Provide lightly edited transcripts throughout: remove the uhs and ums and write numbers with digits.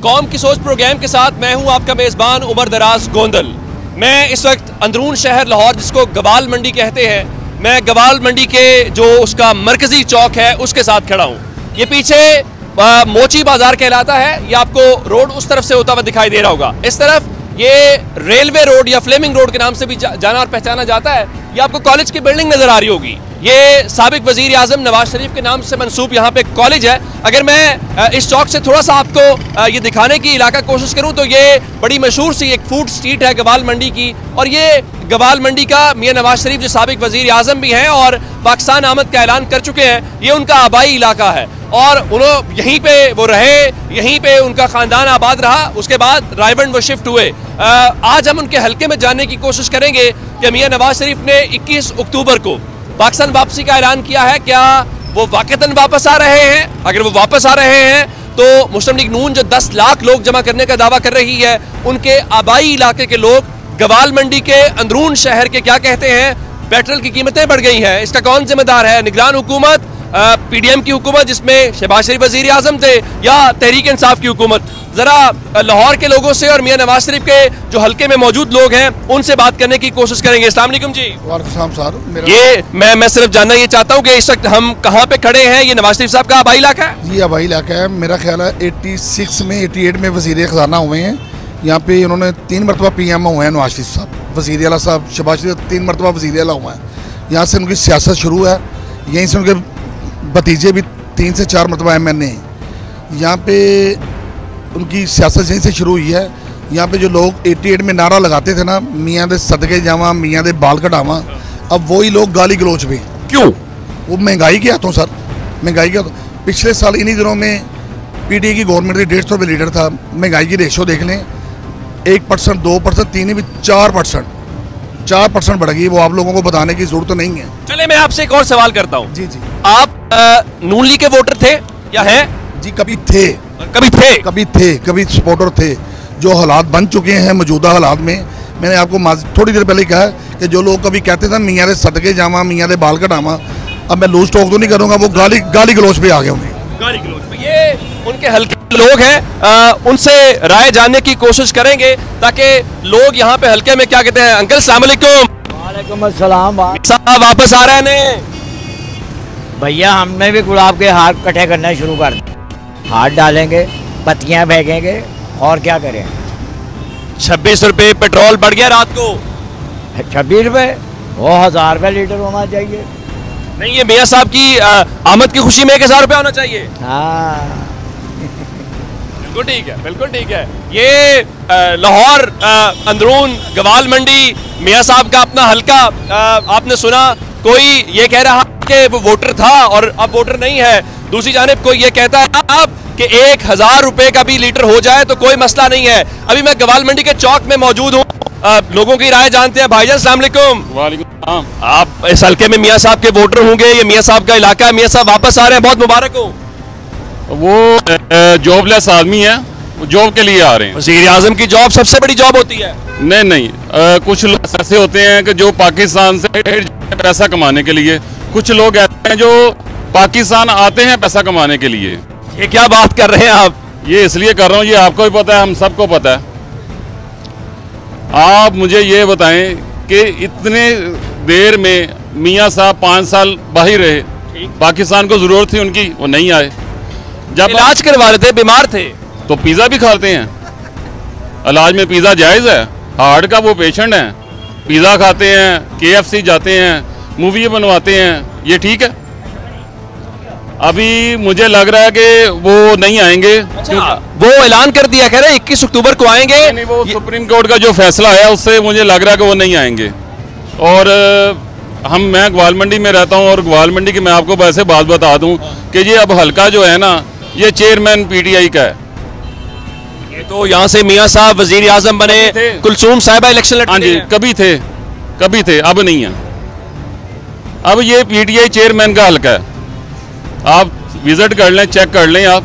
कौम की सोच प्रोग्राम के साथ मैं हूं आपका मेज़बान उमर दराज गोंदल। मैं इस वक्त अंदरून शहर लाहौर, जिसको गवाल मंडी कहते हैं, मैं गवाल मंडी के जो उसका मरकजी चौक है उसके साथ खड़ा हूं। ये पीछे मोची बाजार कहलाता है, ये आपको रोड उस तरफ से होता हुआ दिखाई दे रहा होगा। इस तरफ ये रेलवे रोड या फ्लेमिंग रोड के नाम से भी जाना और पहचाना जाता है। ये आपको कॉलेज की बिल्डिंग नजर आ रही होगी। ये साबिक वजीर आजम नवाज शरीफ के नाम से मंसूब यहाँ पे कॉलेज है। अगर मैं इस चौक से थोड़ा सा आपको ये दिखाने की इलाका कोशिश करूँ तो ये बड़ी मशहूर सी एक फूड स्ट्रीट है गवाल मंडी की, और ये गवाल मंडी का मियां नवाज शरीफ जो साबिक वजीर आजम भी हैं और पाकिस्तान आमद का ऐलान कर चुके हैं, ये उनका आबाई इलाका है और उन्होंने यहीं पे वो रहे, यहीं पे उनका खानदान आबाद रहा। उसके बाद रायबंड वो शिफ्ट हुए। आज हम उनके हल्के में जानने की कोशिश करेंगे कि मियां नवाज शरीफ ने 21 अक्टूबर को पाकिस्तान वापसी का ऐलान किया है, क्या वो वाकईतन वापस आ रहे हैं? अगर वो वापस आ रहे हैं तो मुस्लिम लीग नून जो 10 लाख लोग जमा करने का दावा कर रही है, उनके आबाई इलाके के लोग गवाल मंडी के अंदरून शहर के क्या कहते हैं? पेट्रोल की कीमतें बढ़ गई हैं, इसका कौन जिम्मेदार है? निगरान हुकूमत, पीडीएम की हुकूमत जिसमें शहबाज शरीफ वजीर आजम थे, या तहरीक इंसाफ की हुकूमत? जरा लाहौर के लोगों से और मियां नवाज शरीफ के जो हल्के में मौजूद लोग हैं उनसे बात करने की कोशिश करेंगे। अस्सलाम वालेकुम जी। वालेकुम सलाम। ये मैं सिर्फ जानना ये चाहता हूँ कि इस वक्त हम कहाँ पे खड़े हैं? ये नवाज शरीफ साहब का आबाई इलाका है? जी आबाई इलाका है। मेरा ख्याल है 86 में 88 में वजीर खजाना हुए हैं। यहाँ पे उन्होंने 3 मरतबा PM हुए हैं नवाज शरीफ साहब, वजीर आला साहब शहबाज शरीफ 3 मरतबा वजीर आला हुआ है। यहाँ से उनकी सियासत शुरू है, यहीं से उनके भतीजे भी 3 से 4 मरतबा MNA हैं। यहाँ पे उनकी सियासत यहीं से शुरू हुई है। यहाँ पे जो लोग 88 में नारा लगाते थे ना, मियाँ दे सदके जावा, मियाँ दे बाल कटावा, अब वही लोग गाली गलोच में। क्यों? वो महंगाई के हाथों सर, महंगाई के हाथों। पिछले साल इन्हीं दिनों में PDA की गवर्नमेंट थी, 150 रुपये लीटर था। महंगाई की रेशो देख लें, 1%, 2%, 3 भी 4% बढ़ गई। वो आप लोगों को बताने की जरूरत नहीं है। चले मैं आपसे एक और सवाल करता हूँ। जी जी। आप नून लीग के वोटर थे या हैं? जी कभी थे, कभी सपोर्टर थे। जो हालात बन चुके हैं मौजूदा हालात में, मैंने आपको थोड़ी देर पहले कहा कि जो लोग कभी कहते थे मियाँ दे सदके जावा, मियाँ दे बाल कटावा, अब मैं लूज टॉक तो नहीं करूँगा, वो गाली गलोच पे आ गए उन्हें। गाली गलोच पे ये उनके हल्के लोग हैं, उनसे राय जानने की कोशिश करेंगे ताकि लोग यहाँ पे हल्के में क्या कहते हैं। अंकल अस्सलाम वालेकुम। वालेकुम अस्सलाम साहब, वापस आ रहे हैं भैया? हमने भी गुलाब के हार इकट्ठे करना शुरू कर दिए। हाथ डालेंगे, पत्तियां फेंकेंगे और क्या करें। 26 रुपए पेट्रोल बढ़ गया रात को। 26 रुपये? वो 1000 रुपये लीटर होना चाहिए। नहीं, ये मियाँ साहब की आमद की खुशी में 1000 रुपये होना चाहिए। हाँ बिल्कुल ठीक है, बिल्कुल ठीक है। ये लाहौर अंदरून गवाल मंडी मियाँ साहब का अपना हल्का। आपने सुना कोई ये कह रहा कि वो वोटर था और अब वोटर नहीं है। दूसरी जानिब कोई ये कहता है अब कि 1000 रुपए का भी लीटर हो जाए तो कोई मसला नहीं है। अभी मैं गवाल मंडी के चौक में मौजूद हूँ, लोगों की राय जानते हैं। भाईजान अस्सलाम वालेकुम। वालेकुम सलाम। आप इस हल्के में मियाँ साहब के वोटर होंगे, ये मियाँ साहब का इलाका है, मियाँ साहब वापस आ रहे हैं, बहुत मुबारक हो। वो जॉबलेस आदमी है, वो जॉब के लिए आ रहे हैं। वज़ीर आज़म की जॉब सबसे बड़ी जॉब होती है। नहीं, कुछ लोग ऐसे होते हैं कि जो पाकिस्तान से पैसा कमाने के लिए, कुछ लोग ऐसे हैं जो पाकिस्तान आते हैं पैसा कमाने के लिए। ये क्या बात कर रहे हैं आप? ये इसलिए कर रहा हूँ, ये आपको भी पता है, हम सबको पता है। आप मुझे ये बताएं कि इतने देर में मियाँ साहब 5 साल बाहर रहे, पाकिस्तान को जरूरत थी उनकी, वो नहीं आए। जब इलाज करवा रहे थे, बीमार थे, तो पिज़्ज़ा भी खाते हैं। इलाज में पिज़्ज़ा जायज़ है? हार्ट का वो पेशेंट है, पिज़्ज़ा खाते हैं, KFC जाते हैं, मूवी बनवाते हैं, ये ठीक है? अभी मुझे लग रहा है कि वो नहीं आएंगे। अच्छा, वो ऐलान कर दिया, कह रहे 21 अक्टूबर को आएंगे। नहीं, वो सुप्रीम कोर्ट का जो फैसला है उससे मुझे लग रहा है कि वो नहीं आएंगे। और मैं ग्वाल मंडी में रहता हूँ, और ग्वाल मंडी की मैं आपको वैसे बात बता दूं कि ये अब हल्का जो है ना, ये चेयरमैन PTI का है। ये तो यहाँ से मियाँ साहब वजीर आजम बने, कुलसूम साहिबा इलेक्शन लड़ते। हाँ जी, कभी थे, अब नहीं है। अब ये PTI चेयरमैन का हल्का है। आप विजिट कर लें, चेक कर लें आप।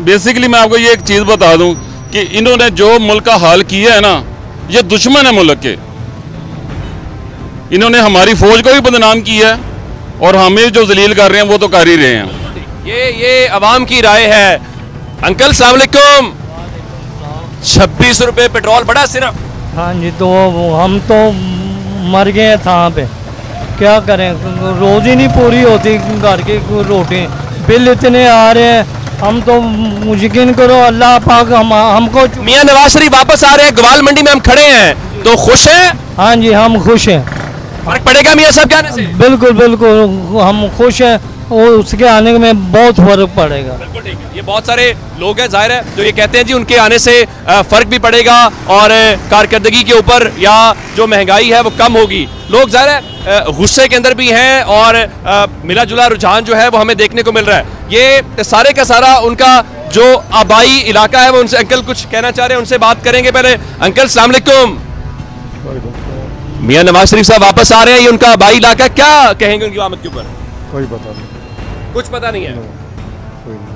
बेसिकली मैं आपको ये एक चीज़ बता दूं कि इन्होंने जो मुल्क का हाल किया है ना, ये दुश्मन है मुल्क के। इन्होंने हमारी फौज को भी बदनाम किया है और हमें जो जलील कर रहे हैं वो तो कर ही रहे हैं। ये अवाम की राय है। अंकल अस्सलाम वालेकुम। 26 रुपए पेट्रोल बढ़ा सिर्फ। हाँ जी, तो हम तो मर गए हैं यहाँ पे, क्या करें, रोज़ ही नहीं पूरी होती घर की रोटी, बिल इतने आ रहे हैं, हम तो यकीन करो अल्लाह पाक हमको। मियां नवाज शरीफ वापस आ रहे हैं, ग्वाल मंडी में हम खड़े हैं, तो खुश हैं? हाँ जी, हम खुश हैं। फर्क पड़ेगा मियां साहब के आने से? बिल्कुल बिल्कुल, हम खुश हैं, और उसके आने में बहुत फर्क पड़ेगा। बिल्कुल ठीक है। ये बहुत सारे लोग हैं जाहिर है जो ये कहते हैं जी उनके आने से फर्क भी पड़ेगा और कारकर्दगी के ऊपर या जो महंगाई है वो कम होगी। लोग जाहिर है गुस्से के अंदर भी हैं और मिला जुला रुझान जो है वो हमें देखने को मिल रहा है। ये सारे का सारा उनका जो आबाई इलाका है वो उनसे अंकल कुछ कहना चाह रहे हैं, उनसे बात करेंगे। पहले अंकल अस्सलाम वालेकुम। मियां नवाज शरीफ साहब वापस आ रहे हैं, ये उनका आबाई इलाका, क्या कहेंगे उनकी आमद के ऊपर? कोई पता नहीं, कुछ पता नहीं है। कोई नहीं।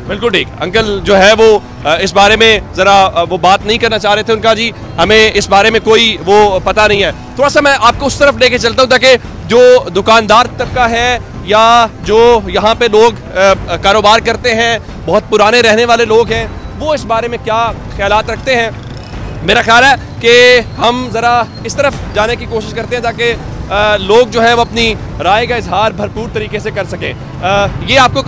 बिल्कुल ठीक। अंकल जो है वो इस बारे में ज़रा वो बात नहीं करना चाह रहे थे। उनका जी हमें इस बारे में कोई वो पता नहीं है। थोड़ा सा मैं आपको उस तरफ लेके चलता हूँ ताकि जो दुकानदार तबका है या जो यहाँ पे लोग कारोबार करते हैं, बहुत पुराने रहने वाले लोग हैं, वो इस बारे में क्या ख्यालात रखते हैं। मेरा ख्याल है कि हम ज़रा इस तरफ जाने की कोशिश करते हैं ताकि लोग जो है वो अपनी राय का इजहार भरपूर तरीके से कर सकें। ये आपको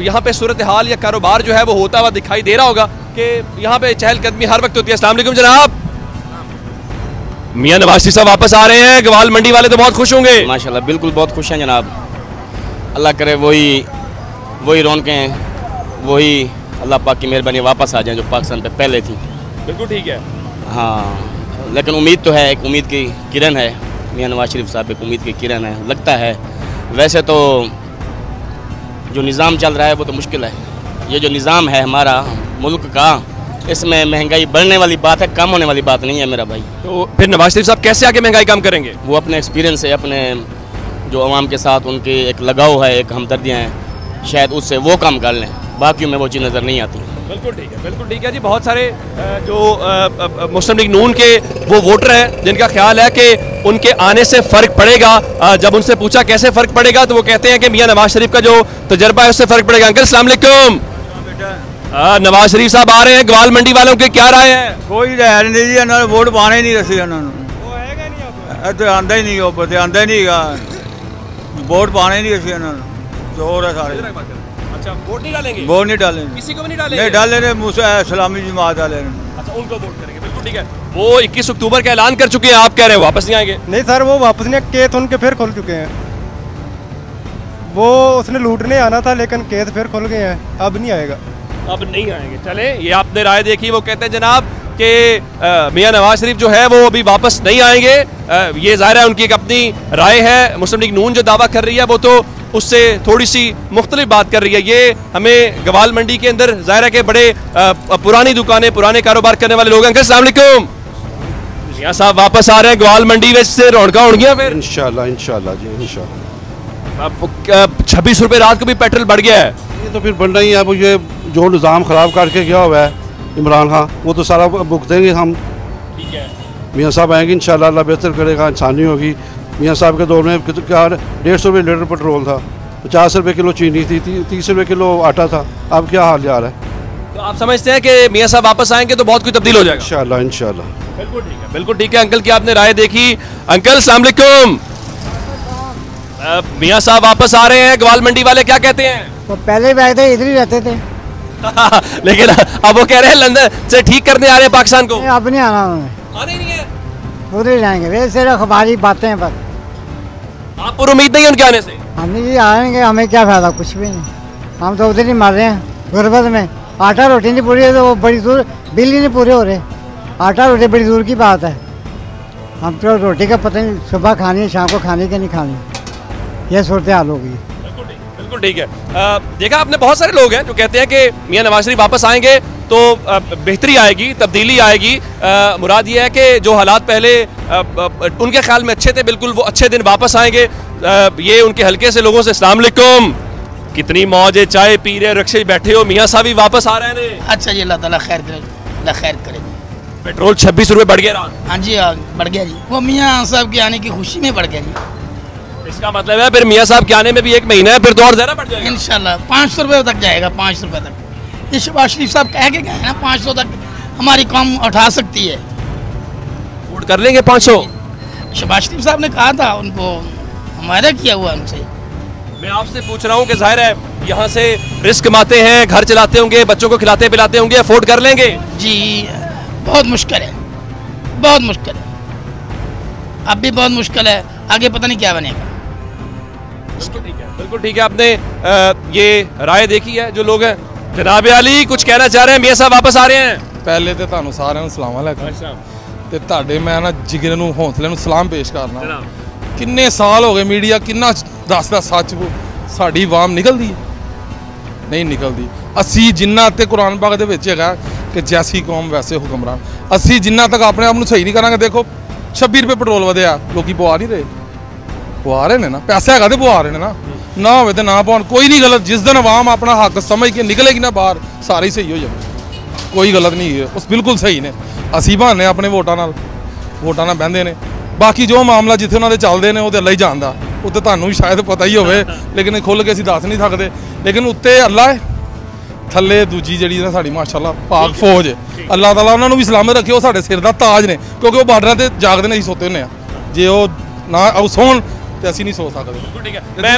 यहाँ पे सूरत हाल या कारोबार जो है वो होता हुआ दिखाई दे रहा होगा कि यहाँ पे चहलकदमी हर वक्त होती है। अस्सलाम वालेकुम जनाब। मियां नवाज शरीफ साहब वापस आ रहे हैं, ग्वाल मंडी वाले तो बहुत खुश होंगे। माशाल्लाह, बिल्कुल बहुत खुश हैं जनाब। अल्लाह करे वही रौनकें, वही अल्लाह पाक की मेहरबानी वापस आ जाएं जो पाकिस्तान पे पहले थी। बिल्कुल ठीक है। हाँ, लेकिन उम्मीद तो है, एक उम्मीद की किरण है। मियां नवाज शरीफ साहब एक उम्मीद की किरण है, लगता है। वैसे तो जो निज़ाम चल रहा है वो तो मुश्किल है। ये जो निज़ाम है हमारा मुल्क का, इसमें महंगाई बढ़ने वाली बात है, कम होने वाली बात नहीं है मेरा भाई। तो फिर नवाज शरीफ साहब कैसे आके महंगाई कम करेंगे? वो अपने एक्सपीरियंस से, अपने जो अवाम के साथ उनके एक लगाव है, एक हमदर्दियाँ हैं, शायद उससे वो काम कर लें। बाकी में वो चीज़ नज़र नहीं आती। बिल्कुल ठीक है, बिल्कुल ठीक है जी। बहुत सारे जो मुस्लिम लीग नून के वो वोटर हैं जिनका ख्याल है कि उनके आने से फ़र्क पड़ेगा। जब उनसे पूछा कैसे फ़र्क पड़ेगा तो वो कहते हैं कि मियां नवाज शरीफ का जो तजर्बा है उससे फ़र्क पड़ेगा। अंकल अस्सलाम वालेकुम। नवाज शरीफ साहब आ रहे हैं, ग्वाल मंडी वालों की क्या राय है? कोई राय नहीं जी, इन्होंने वोट पाने ही नहीं दसी। इन्होंने आंदा ही नहीं, आंदा ही नहीं, वोट पाने ही नहीं दसी। इन्होंने चोर है सारे। अच्छा, वोट नहीं डालेंगे? वोट नहीं डालेंगे, किसी को भी नहीं डालेंगे? नहीं डाले, इस्लामी जमात डाले। अच्छा, उनको वोट करेंगे, बिल्कुल ठीक है। वो 21 अक्टूबर का ऐलान कर चुके हैं, आप कह रहे हैं वापस नहीं आएंगे? नहीं सर, वो वापस नहीं, केस उनके फिर खुल चुके हैं। वो उसने लूटने आना था लेकिन केस फिर खुल गए हैं, अब नहीं आएगा। अब नहीं आएंगे। चले, ये आपने राय देखी। वो कहते हैं जनाब कि मियां नवाज शरीफ जो है वो अभी वापस नहीं आएंगे। ये ज़ाहिर है उनकी एक अपनी राय है। मुस्लिम लीग नून जो दावा कर रही है वो तो उससे थोड़ी सी मुख्तलिफ बात कर रही है। ये हमें ग्वाल मंडी के अंदर ज़ाहिर है कि बड़े पुरानी दुकानें, पुराने कारोबार करने वाले लोग हैं। अंकल अस्सलाम वालेकुम। मियां साहब वापस आ रहे हैं ग्वाल मंडी में, से रौनका उड़ गया फिर इंशाल्लाह जी इंशाल्लाह। 26 रुपये रात को भी पेट्रोल बढ़ गया है। ये तो फिर बन रही है। अब ये जो निज़ाम ख़राब करके गया हुआ है इमरान खान, वो तो सारा भुगतेंगे हम। ठीक है, मियाँ साहब आएंगे इंशाल्लाह, अल्लाह बेहतर करेगा, इंसानी होगी। मियाँ साहब के दौर में क्या 150 रुपये लीटर पेट्रोल था, 50 रुपये किलो चीनी थी, 30 रुपये किलो आटा था। अब क्या हाल जा रहा है? तो आप समझते हैं कि मियाँ साहब वापस आएंगे तो बहुत कुछ तब्दील हो जाएगा? इंशाल्लाह। बिल्कुल ठीक है, बिल्कुल ठीक है। अंकल की आपने राय देखी। अंकल अस्सलाम वालेकुम। मियाँ साहब वापस आ रहे हैं, ग्वाल मंडी वाले क्या कहते हैं? वो पहले भी आए थे, इधर ही रहते थे। लेकिन अब वो कह रहे हैं लंदन से ठीक करने आ रहे हैं पाकिस्तान को। अब नहीं आना उन्होंने, आने नहीं है, उधर ही जाएंगे। वे सिर्फ अखबारी बातें हैं, बस। आप पर उम्मीद नहीं है उनके आने से? हम नहीं आएंगे, हमें क्या फायदा, कुछ भी नहीं। हम तो उधर ही मर रहे हैं गुर्बत में। आटा रोटी नहीं पूरी है तो वो बड़ी दूर बिल ही नहीं पूरे हो रहे। आटा रोटी बड़ी दूर की बात है। हम तो रोटी का पता नहीं, सुबह खानी है, शाम को खानी कि नहीं खानी, यह सूरत हाल होगी। बिल्कुल ठीक है। देखा आपने, बहुत सारे लोग हैं जो कहते हैं कि मियां नवाज शरीफ वापस आएंगे तो बेहतरी आएगी, तब्दीली आएगी। मुराद ये है कि जो हालात पहले उनके ख्याल में अच्छे थे, बिल्कुल वो अच्छे दिन वापस आएंगे। ये उनके हल्के से लोगों से अस्सलाम वालेकुम। कितनी मौज है, चाय पी रहे, रक्शे बैठे हो, मियाँ साहब भी वापस आ रहे हैं। अच्छा जी, अल्लाह ताला खैर करे, अल्लाह खैर करे। पेट्रोल 26 रुपये बढ़ गया। हाँ जी, बढ़ गया जी। वो मियाँ साहब के आने की खुशी में बढ़ गया जी। इसका मतलब है फिर मियाँ साहब के आने में भी 1 महीना है, फिर तो और ज़्यादा बढ़ जाएगा। इंशाल्लाह 500 रुपये तक जाएगा, 500 रुपये तक। ये शहबाज शरीफ साहब कह के गए हैं ना 500 तक हमारी कौम उठा सकती है। वोट कर लेंगे 500? शहबाज शरीफ साहब ने कहा था, उनको वायदा किया हुआ उनसे। मैं आपसे पूछ रहा हूँ कि जाहिर है यहाँ से रिस्क कमाते हैं, घर चलाते होंगे, बच्चों को खिलाते पिलाते होंगे, अफोर्ड कर लेंगे? जी बहुत मुश्किल है, बहुत मुश्किल है, अब भी बहुत मुश्किल है, आगे पता नहीं क्या बनेगा। बिल्कुल ठीक है, आपने ये राय देखी है जो लोग हैं। जनाब अली कुछ कहना चाह रहे हैं? मियां साहब वापस आ रहे हैं। पहले तो ਤੁਹਾਨੂੰ ਸਾਰਿਆਂ ਨੂੰ ਸਲਾਮ ਅਲੈਕੁਮ ਤੇ ਤੁਹਾਡੇ ਮੈਂ ਨਾ ਜਿਗਰੇ ਨੂੰ ਹੌਸਲੇ ਨੂੰ ਸਲਾਮ ਪੇਸ਼ ਕਰਨਾ। ਕਿੰਨੇ ਸਾਲ ਹੋ ਗਏ ਮੀਡੀਆ ਕਿੰਨਾ ਦੱਸਦਾ ਸੱਚ ਸਾਡੀ ਆਵਾਮ ਨਿਕਲਦੀ ਹੈ ਨਹੀਂ ਨਿਕਲਦੀ। ਅਸੀਂ ਜਿੰਨਾ ਤੇ ਕੁਰਾਨ ਪਾਕ ਦੇ ਵਿੱਚ ਹੈਗਾ ਕਿ ਜੈਸੀ ਕੌਮ ਵੈਸੇ ਹੁਕਮਰਾਨ, ਅਸੀਂ ਜਿੰਨਾ ਤੱਕ ਆਪਣੇ ਆਪ ਨੂੰ ਸਹੀ ਨਹੀਂ ਕਰਾਂਗੇ। ਦੇਖੋ 26 ਰੁਪਏ ਪੈਟਰੋਲ ਵਧਿਆ, ਲੋਕੀ ਪਵਾ ਨਹੀਂ ਰਹੇ, ਪਵਾ ਰਹੇ ਨੇ ਨਾ, ਪੈਸਾ ਹੈਗਾ ਤੇ ਪਵਾ ਰਹੇ ਨੇ ਨਾ ਹੋਵੇ ਤੇ ਨਾ ਪਾਉਣ, ਕੋਈ ਨਹੀਂ ਗਲਤ। ਜਿਸ ਦਿਨ ਆਵਾਮ ਆਪਣਾ ਹੱਕ ਸਮਝ ਕੇ ਨਿਕਲੇਗੀ ਨਾ ਬਾਹਰ, ਸਾਰੇ ਹੀ ਸਹੀ ਹੋ ਜਾਵੇ, ਕੋਈ ਗਲਤ ਨਹੀਂ ਹੈ, ਉਸ ਬਿਲਕੁਲ ਸਹੀ ਨੇ। ਅਸੀਂ ਬਹਾਨੇ ਆਪਣੇ ਵੋਟਾਂ ਨਾਲ ਬਹਿੰਦੇ ਨੇ, ਬਾਕੀ ਜੋ ਮਾਮਲਾ ਜਿੱਥੇ ਉਹਨਾਂ ਦੇ ਚੱਲਦੇ ਨੇ ਉਹ ਤੇ ਅੱਲਾ ਹੀ ਜਾਣਦਾ, ਉਹ ਤੇ ਤੁਹਾਨੂੰ ਵੀ ਸ਼ਾਇਦ ਪਤਾ ਹੀ ਹੋਵੇ, ਲੇਕਿਨ ਖੁੱਲ੍ਹ ਕੇ ਅਸੀਂ ਦੱਸ ਨਹੀਂ ਸਕਦੇ। ਲੇਕਿਨ ਉੱਤੇ ਅੱਲਾ ਹੈ, ਥੱਲੇ ਦੂਜੀ ਜਿਹੜੀ ਨਾ ਸਾਡੀ ਮਾਸ਼ਾਅੱਲਾ ਪਾਕ ਫੌਜ, ਅੱਲਾਹ ਤਾਲਾ ਉਹਨਾਂ ਨੂੰ ਵੀ ਸਲਾਮਤ ਰੱਖੇ, ਉਹ ਸਾਡੇ ਸਿਰ ਦਾ ਤਾਜ ਨੇ, ਕਿਉਂਕਿ ਉਹ ਬਾਰਡਰਾਂ ਤੇ ਜਾਗਦੇ ਨੇ, ਅਸੀਂ ਸੋਤੇ ਹੁੰਦੇ ਆ। ਜੇ ਉਹ ਨਾ ਸੌਣ ਤੇ ਅਸੀਂ ਨਹੀਂ ਸੋ ਸਕਦੇ।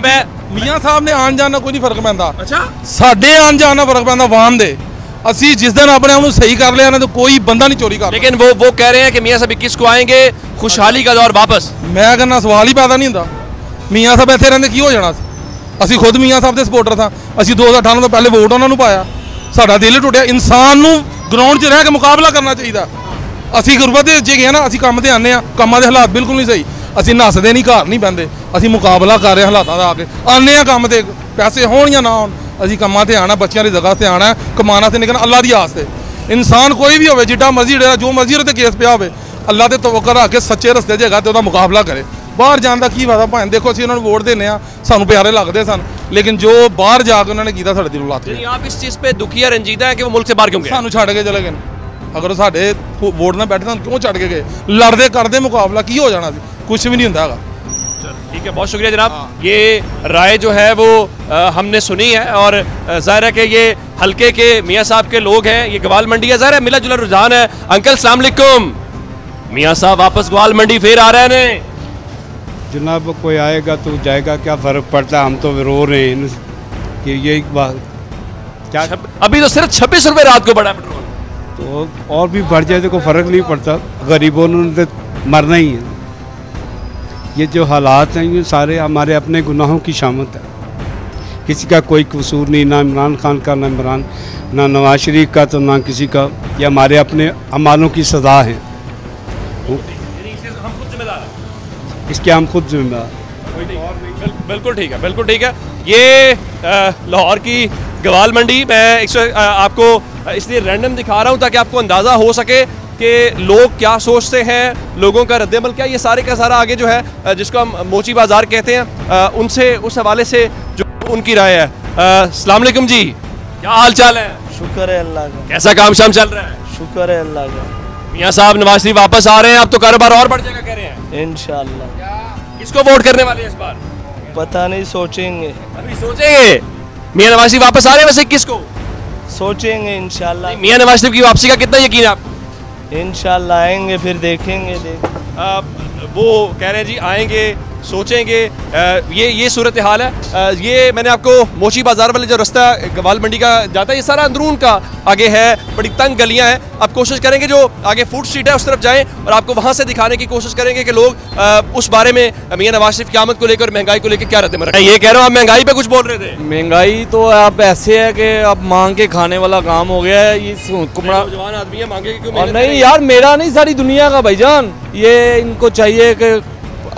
ਮੈਂ ਮੀਆਂ ਸਾਹਿਬ ਨੇ ਆਣ ਜਾਣ ਨਾਲ ਕੋਈ ਨਹੀਂ ਫਰਕ ਪੈਂਦਾ। ਅੱਛਾ, ਸਾਡੇ ਆਣ ਜਾਣ ਨਾਲ ਫਰਕ ਪੈਂਦਾ ਆਵਾਮ ਦੇ। ਅਸੀਂ ਜਿਸ दिन अपने आप सही कर लिया ना तो कोई बंदा नहीं चोरी कर। लेकिन वो कह रहे हैं कि मियां साहब 21 को आएंगे, खुशहाली का दौर वापस। मैं कहना सवाल ही पैदा नहीं होता, मियां साहब इतने रहते की हो जाना। ਅਸੀਂ ਖੁਦ ਮੀਆਂ ਸਾਹਿਬ ਦੇ ਸਪੋਰਟਰ ਸਾਂ, ਅਸੀਂ 2018 ਤੋਂ ਪਹਿਲੇ ਵੋਟ ਉਹਨਾਂ ਨੂੰ ਪਾਇਆ, ਸਾਡਾ ਦਿਲ ਟੁੱਟਿਆ। ਇਨਸਾਨ ਨੂੰ ਗਰਾਊਂਡ 'ਚ ਰਹਿ ਕੇ ਮੁਕਾਬਲਾ ਕਰਨਾ ਚਾਹੀਦਾ। ਅਸੀਂ ਗੁਰਬਤ ਦੇ ਜੇ ਗਏ ਨਾ, ਅਸੀਂ ਕੰਮ ਤੇ ਆਉਂਦੇ ਹਾਂ, ਕੰਮਾਂ ਦੇ ਹਾਲਾਤ ਬਿਲਕੁਲ ਨਹੀਂ ਸਹੀ, ਅਸੀਂ ਨੱਸਦੇ ਨਹੀਂ, ਘਰ ਨਹੀਂ ਬਹਿੰਦੇ, ਅਸੀਂ ਮੁਕਾਬਲਾ ਕਰ ਰਹੇ ਹਾਲਾਤਾਂ ਦਾ। ਆ ਕੇ ਆਉਂਦੇ ਹਾਂ ਕੰਮ ਤੇ, ਪੈਸੇ ਹੋਣ ਜਾਂ ਨਾ ਹੋਣ, ਅਸੀਂ ਕੰਮਾਂ ਤੇ ਆਉਣਾ, ਬੱਚਿਆਂ ਦੀ ਜਗ੍ਹਾ ਤੇ ਆਉਣਾ, ਕਮਾਉਣਾ ਤੇ ਨਿਕਲਣਾ ਅੱਲਾ ਦੀ ਆਸ ਤੇ। ਇਨਸਾਨ ਕੋਈ ਵੀ ਹੋਵੇ, ਜਿੱਡਾ ਮਰਜ਼ੀ ਡੇਰਾ, ਜੋ ਮਰਜ਼ੀ ਉਹਦੇ ਕੇਸ ਪਿਆ ਹੋਵੇ, ਅੱਲਾ ਤੇ ਤਵੱਕਲ ਰੱਖ ਕੇ ਸੱਚੇ ਰਸਤੇ 'ਚ ਹੈਗਾ ਤੇ ਉਹਦਾ ਮੁਕਾਬਲਾ ਕਰੇ। ਬਾਹਰ ਜਾਣ ਦਾ ਕੀ ਫਾਇਦਾ ਭਾਵੇਂ, ਦੇਖੋ ਅਸੀਂ ਉਹਨਾਂ ਨੂੰ ਵੋਟ ਦਿੰਦੇ ਆ, ਸਾਨੂੰ ਪਿਆਰੇ ਲੱਗਦੇ ਸਨ, ਲੇਕਿਨ ਜੋ ਬਾਹਰ ਜਾ ਕੇ ਉਹਨਾਂ ਨੇ ਕੀਤਾ ਸਾਡੇ ਦਿਲੋਂ ਲੱਤ ਗਏ। आप इस चीज़ पे दुखी या रंजीदा है कि वो मुल्क से बाहर क्यों गए? ਸਾਨੂੰ ਛੱਡ ਕੇ ਚਲੇ ਗਏ। ਅਗਰ ਉਹ ਸਾਡੇ ਵੋਟ ਨਾਲ ਬੈਠੇ ਤਾਂ ਕਿਉਂ ਛੱਡ ਕੇ ਗਏ? ਲੜਦੇ ਕਰਦੇ ਮੁਕਾਬਲਾ ਕੀ ਹੋ ਜਾਣਾ ਸੀ? ਕੁਝ ਵੀ ਨਹੀਂ ਹੁੰਦਾ ਹੈਗਾ। ठीक है, बहुत शुक्रिया जनाब। ये राय जो है वो हमने सुनी है, और ज़ाहिर है कि ये हल्के के मियाँ साहब के लोग हैं, ये ग्वाल मंडी है, ज़ाहिर है मिला जुला रुझान है। अंकल सलाम अलैकुम। मियाँ साहब वापस ग्वाल मंडी फिर आ रहे हैं जनाब। कोई आएगा तो जाएगा, क्या फ़र्क पड़ता है? हम तो रो रहे हैं कि यही बात क्या, अभी तो सिर्फ 26 रुपये रात को बढ़ा पेट्रोल, तो और भी बढ़ जाए तो कोई फ़र्क नहीं पड़ता, गरीबों ने तो मरना ही है। ये जो हालात हैं ये सारे हमारे अपने गुनाहों की शामत है, किसी का कोई कसूर नहीं, ना इमरान खान का, ना नवाज शरीफ का, तो ना किसी का, ये हमारे अपने अमालों की सज़ा है, इसके हम खुद जिम्मेदार। बिल्कुल ठीक है, बिल्कुल ठीक है। ये लाहौर की ग्वाल मंडी, मैं आपको इसलिए रैंडम दिखा रहा हूँ ताकि आपको अंदाज़ा हो सके कि लोग क्या सोचते हैं, लोगों का रद्द-ए-अमल क्या। ये सारे का सारा आगे जो है जिसको हम मोची बाज़ार कहते हैं, उनसे उस हवाले से जो उनकी राय है। अस्सलाम वालेकुम जी, क्या हाल चाल है? शुक्र है अल्लाह का। कैसा काम शाम चल रहा है? शुक्र है अल्लाह का। मियाँ साहब नवाज शरीफ वापस आ रहे हैं, अब तो कारोबार और बढ़ जाएगा कह रहे हैं। इंशाल्लाह। किसको वोट करने वाले हैं इस बार? पता नहीं, सोचेंगे, अभी सोचेंगे। मियाँ नवाज शरीफ वापस आ रहे हैं, वैसे किसको सोचेंगे इंशाल्लाह। मियाँ नवाज शरीफ की वापसी का कितना यकीन है आपको? इंशाल्लाह आएंगे, फिर देखेंगे। वो कह रहे हैं जी आएंगे, सोचेंगे, ये सूरत हाल है। ये मैंने आपको मोची बाज़ार वाले जो रास्ता ग्वाल मंडी का जाता है, ये सारा अंदरून का आगे है, बड़ी तंग गलियां हैं। आप कोशिश करेंगे जो आगे फूड स्ट्रीट है उस तरफ जाएं, और आपको वहां से दिखाने की कोशिश करेंगे कि लोग उस बारे में मियाँ नवाज शरीफ की आमद को लेकर, महंगाई को लेकर क्या रहते हैं। ये कह रहा हूँ, आप महंगाई पे कुछ बोल रहे थे। महंगाई तो अब ऐसे है कि अब मांग के खाने वाला काम हो गया है। ये जवान आदमी है, मांगे क्यों? नहीं यार, मेरा नहीं, सारी दुनिया का भाईजान। ये इनको चाहिए कि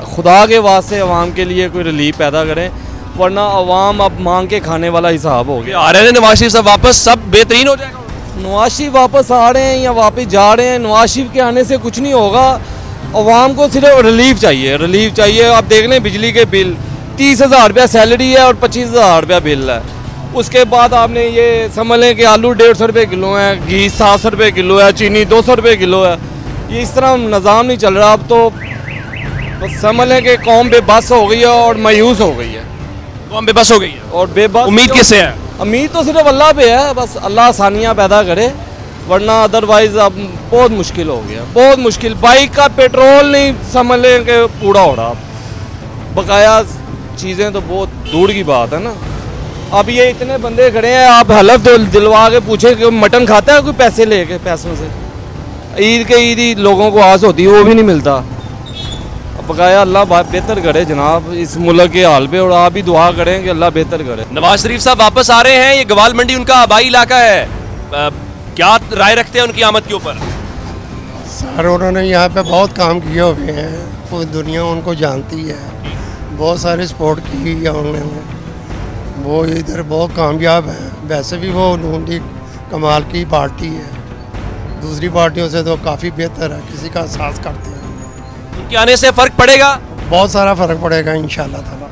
खुदा के वास्ते अवाम के लिए कोई रिलीफ पैदा करें, वरना अवाम अब मांग के खाने वाला हिसाब हो गया। आ रहे हैं नवाज शरीफ साहब वापस, सब बेहतरीन हो जाएगा। नवाज शरीफ वापस आ रहे हैं या वापस जा रहे हैं, नवाज शरीफ के आने से कुछ नहीं होगा। अवाम को सिर्फ रिलीफ चाहिए, रिलीफ चाहिए। आप देख लें बिजली के बिल 30,000 रुपया सैलरी है और 25,000 रुपया बिल है। उसके बाद आपने ये समझ लें कि आलू 150 रुपये किलो है, घी 700 रुपये किलो है, चीनी 200 रुपये किलो है। ये इस तरह निज़ाम नहीं चल रहा। अब तो बस समझ लें कि कौम बेबस हो गई है और मायूस हो गई है। कौम बेबस हो गई है, और बेबस उम्मीद किससे है? उम्मीद तो सिर्फ अल्लाह पे है, बस अल्लाह आसानियाँ पैदा करे, वरना अदरवाइज़ अब बहुत मुश्किल हो गया, बहुत मुश्किल। बाइक का पेट्रोल नहीं समझ लें कि पूरा हो रहा, बकाया चीज़ें तो बहुत दूर की बात है ना। अब ये इतने बंदे खड़े हैं, आप हलफ दिलवा के पूछे कि मटन खाता है कोई पैसे लेके, पैसों से ईद के ईद ही लोगों को आस होती है, वो भी नहीं मिलता। बकाया अल्लाह बेहतर करे जनाब इस मुल्क के हाल पे, और आप भी दुआ करें कि अल्लाह बेहतर करे। नवाज शरीफ साहब वापस आ रहे हैं, ये गवाल मंडी उनका आबाई इलाका है, क्या राय रखते हैं उनकी आमद के ऊपर? सर उन्होंने यहाँ पे बहुत काम किए हुए हैं, पूरी दुनिया उनको जानती है, बहुत सारी सपोर्ट की है उन्होंने, वो इधर बहुत कामयाब है। वैसे भी वो नून लीग कमाल की पार्टी है, दूसरी पार्टियों से तो काफ़ी बेहतर है, किसी का एहसास करते हैं। उनके आने से फ़र्क पड़ेगा? बहुत सारा फ़र्क पड़ेगा इंशाल्लाह ताला।